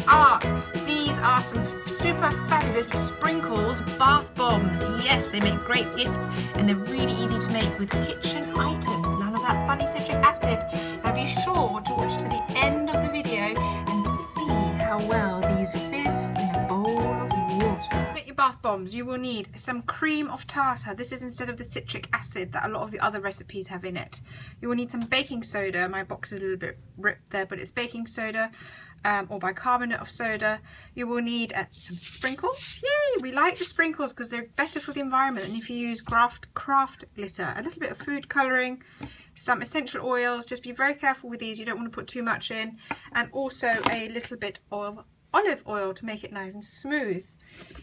art. These are some super fabulous sprinkles bath bombs. Yes, they make great gifts and they're really easy to make with kitchen items. None of that funny citric acid. Now be sure to watch to the end of the video and see how well these fizz in a bowl of water. To make your bath bombs, you will need some cream of tartar. This is instead of the citric acid that a lot of the other recipes have in it. You will need some baking soda. My box is a little bit ripped there, but it's baking soda. Or bicarbonate of soda. You will need some sprinkles. Yay, we like the sprinkles because they're better for the environment than if you use craft glitter. A little bit of food colouring, some essential oils. Just be very careful with these, you don't want to put too much in, and also a little bit of olive oil to make it nice and smooth.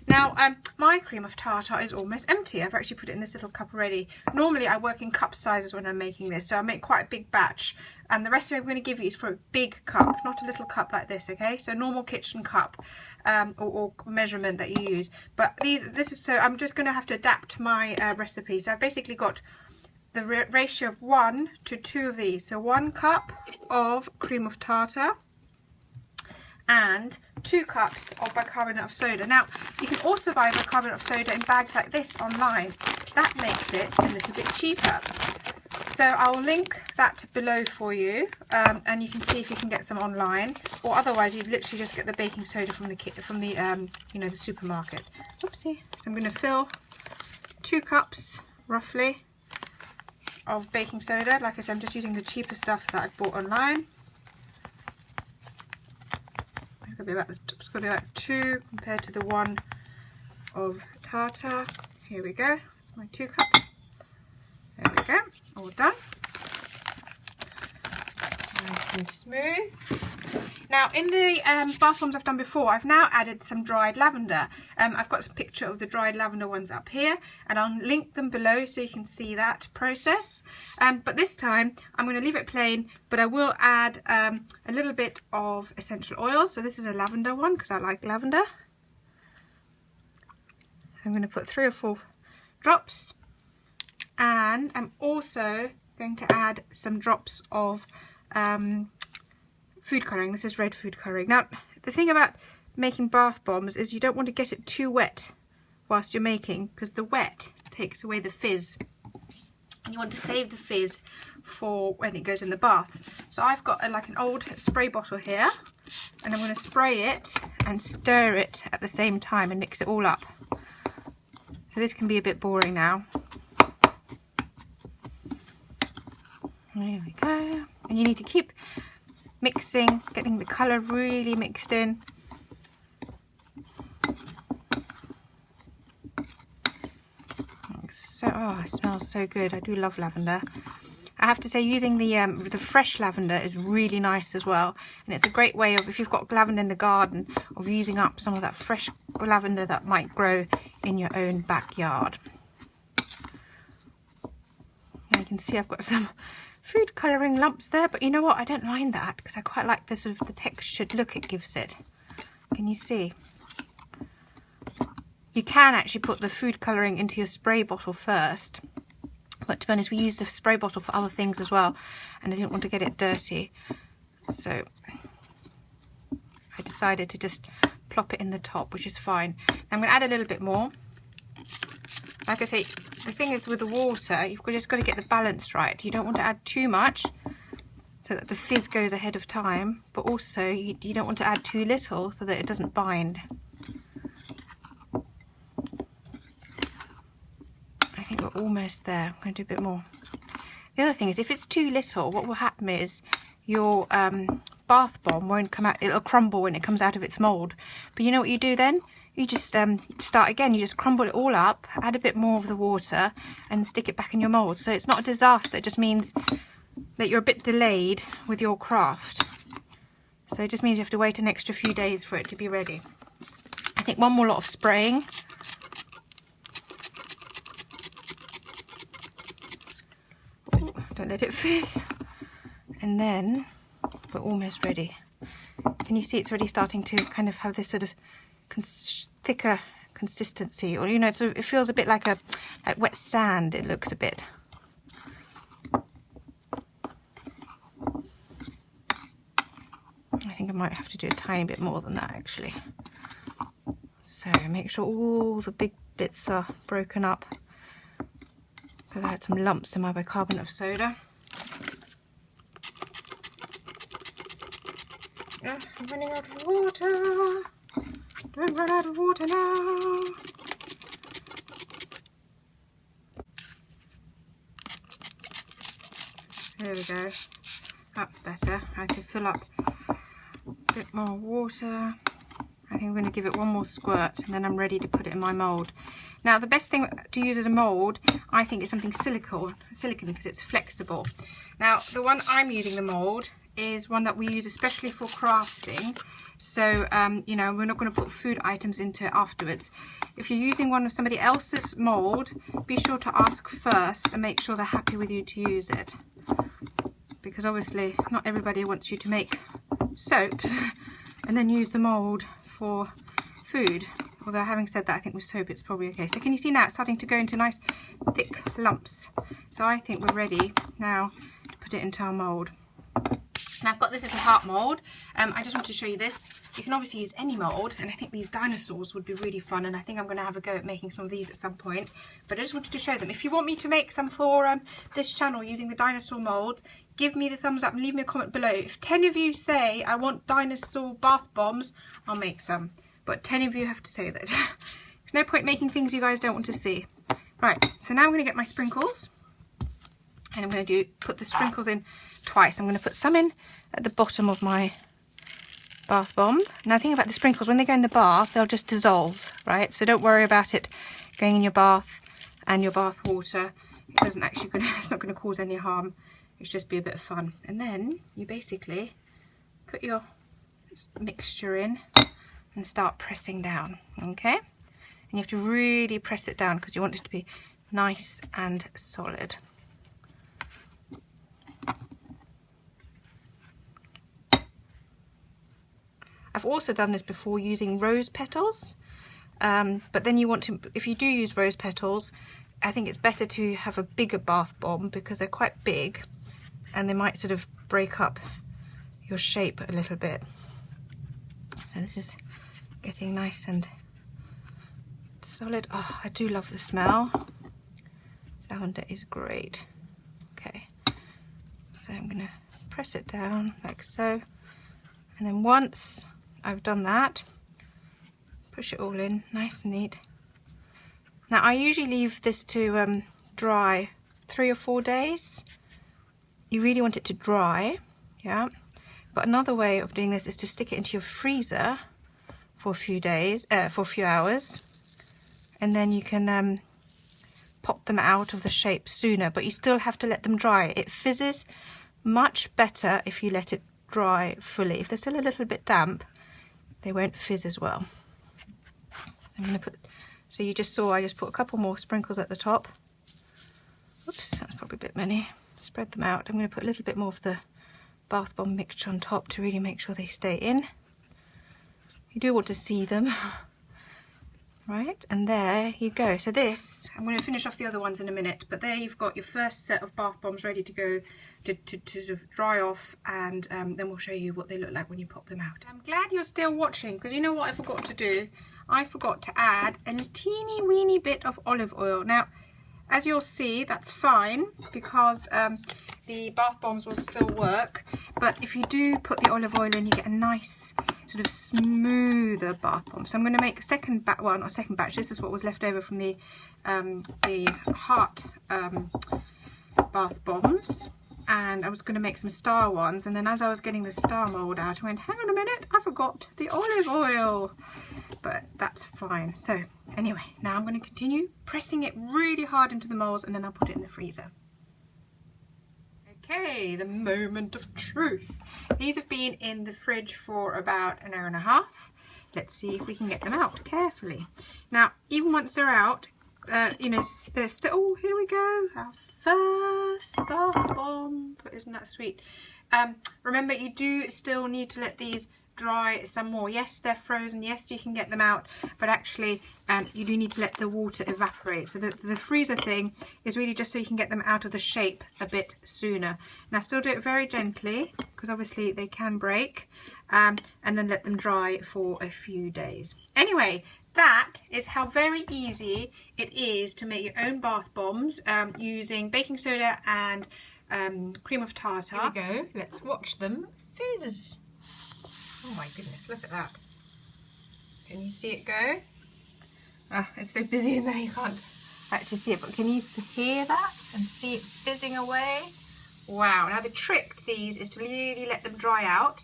Now my cream of tartar is almost empty. I've actually put it in this little cup already. Normally I work in cup sizes when I'm making this, so I make quite a big batch, and the recipe I'm going to give you is for a big cup, not a little cup like this, okay? So normal kitchen cup or measurement that you use. But so I'm just going to have to adapt my recipe. So I've basically got the ratio of 1 to 2 of these. So 1 cup of cream of tartar and 2 cups of bicarbonate of soda. Now you can also buy bicarbonate of soda in bags like this online. That makes it a little bit cheaper. So I'll link that below for you, and you can see if you can get some online, or otherwise you'd literally just get the baking soda from the you know, the supermarket. Oopsie. So I'm going to fill 2 cups roughly of baking soda. Like I said, I'm just using the cheaper stuff that I bought online. It's going to be about 2 compared to the 1 of tartar. Here we go. That's my 2 cups. There we go. All done. Nice and smooth. Now in the bath bombs I've done before, I've now added some dried lavender. I've got some picture of the dried lavender ones up here, and I'll link them below so you can see that process. But this time I'm going to leave it plain, but I will add a little bit of essential oils. So this is a lavender one because I like lavender. I'm going to put 3 or 4 drops, and I'm also going to add some drops of food colouring. This is red food colouring. Now the thing about making bath bombs is you don't want to get it too wet whilst you're making, because the wet takes away the fizz. You want to save the fizz for when it goes in the bath. So I've got like an old spray bottle here, and I'm going to spray it and stir it at the same time and mix it all up. So this can be a bit boring now. There we go. And you need to keep mixing, getting the colour really mixed in. So, oh, it smells so good. I do love lavender. I have to say, using the fresh lavender is really nice as well, and it's a great way of, if you've got lavender in the garden, of using up some of that fresh lavender that might grow in your own backyard. And you can see I've got some food colouring lumps there, but you know what, I don't mind that because I quite like the sort of the textured look it gives it. Can you see? You can actually put the food colouring into your spray bottle first, but to be honest, we use the spray bottle for other things as well, and I didn't want to get it dirty, so I decided to just plop it in the top, which is fine. Now I'm going to add a little bit more. Like I say, the thing is with the water, you've just got to get the balance right. You don't want to add too much so that the fizz goes ahead of time, but also you don't want to add too little so that it doesn't bind. I think we're almost there. I'm going to do a bit more. The other thing is, if it's too little, what will happen is your bath bomb won't come out, it'll crumble when it comes out of its mould. But you know what you do then? You just start again, you just crumble it all up, add a bit more of the water and stick it back in your mould. So it's not a disaster, it just means that you're a bit delayed with your craft. So it just means you have to wait an extra few days for it to be ready. I think one more lot of spraying. Ooh, don't let it fizz. And then we're almost ready. Can you see it's already starting to kind of have this sort of thicker consistency, or you know, it feels a bit like wet sand. It looks a bit. I think think I might have to do a tiny bit more than that actually. So make sure all the big bits are broken up, because I had some lumps in my bicarbonate of soda. Yeah, I'm running out of water. Don't run out of water now. There we go. That's better. I can fill up a bit more water. I think I'm going to give it one more squirt and then I'm ready to put it in my mould. Now the best thing to use as a mould, I think, is something silicone because it's flexible. Now the one I'm using the mould is one that we use especially for crafting. So, you know, we're not going to put food items into it afterwards. If you're using one of somebody else's mould, be sure to ask first and make sure they're happy with you to use it. Because obviously not everybody wants you to make soaps and then use the mould for food. Although having said that, I think with soap it's probably okay. So can you see now it's starting to go into nice thick lumps. So I think we're ready now to put it into our mould. Now I've got this little heart mould. I just want to show you this. You can obviously use any mould, and I think these dinosaurs would be really fun, and I think I'm going to have a go at making some of these at some point. But I just wanted to show them. If you want me to make some for this channel using the dinosaur mould, give me the thumbs up and leave me a comment below. If 10 of you say I want dinosaur bath bombs, I'll make some. But 10 of you have to say that. There's no point making things you guys don't want to see. Right, so now I'm going to get my sprinkles. And I'm going to put the sprinkles in twice. I'm going to put some in at the bottom of my bath bomb. Now, the thing about the sprinkles, when they go in the bath, they'll just dissolve, right? So don't worry about it going in your bath and your bath water. It doesn't actually, it's not going to cause any harm. It's just be a bit of fun. And then you basically put your mixture in and start pressing down, okay? And you have to really press it down because you want it to be nice and solid. I've also done this before using rose petals, but then you want to, if you do use rose petals, I think it's better to have a bigger bath bomb because they're quite big and they might sort of break up your shape a little bit. So this is getting nice and solid. Oh, I do love the smell. Lavender is great. Okay, so I'm gonna press it down like so, and then once I've done that, push it all in nice and neat. Now I usually leave this to dry 3 or 4 days. You really want it to dry, yeah. But another way of doing this is to stick it into your freezer for a few days, for a few hours, and then you can pop them out of the shape sooner, but you still have to let them dry. It fizzes much better if you let it dry fully. If they're still a little bit damp, they won't fizz as well. I'm going to put, so you just saw I just put a couple more sprinkles at the top. Oops, that's probably a bit many. Spread them out. I'm going to put a little bit more of the bath bomb mixture on top to really make sure they stay in. You do want to see them. Right, and there you go. So this, I'm going to finish off the other ones in a minute, but there you've got your first set of bath bombs ready to go to sort of dry off, and then we'll show you what they look like when you pop them out. I'm glad you're still watching, because you know what I forgot to do? I forgot to add a teeny weeny bit of olive oil. Now, as you'll see, that's fine because the bath bombs will still work, but if you do put the olive oil in, you get a nice sort of smoother bath bomb. So I'm going to make a second batch, well, not a second batch, this is what was left over from the heart bath bombs, and I was going to make some star ones, and then as I was getting the star mould out, I went, hang on a minute, I forgot the olive oil, but that's fine. So anyway, now I'm going to continue pressing it really hard into the moulds, and then I'll put it in the freezer. Okay, the moment of truth. These have been in the fridge for about an hour and a half. Let's see if we can get them out carefully. Now, even once they're out, you know, they're still, oh, here we go, our first bath bomb. Isn't that sweet? Remember, you do still need to let these dry some more. Yes, they're frozen. Yes, you can get them out, but actually you do need to let the water evaporate. So the freezer thing is really just so you can get them out of the shape a bit sooner. Now still do it very gently, because obviously they can break, and then let them dry for a few days. Anyway, that is how very easy it is to make your own bath bombs using baking soda and cream of tartar. Here we go. Let's watch them fizz. Oh my goodness, look at that. Can you see it go? Ah, it's so busy in there you can't actually see it, but can you hear that and see it fizzing away? Wow. Now the trick to these is to really let them dry out.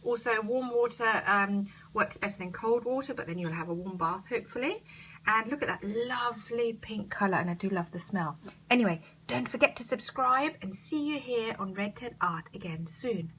Also, warm water works better than cold water, but then you'll have a warm bath hopefully. And look at that lovely pink colour, and I do love the smell. Anyway, don't forget to subscribe, and see you here on Red Ted Art again soon.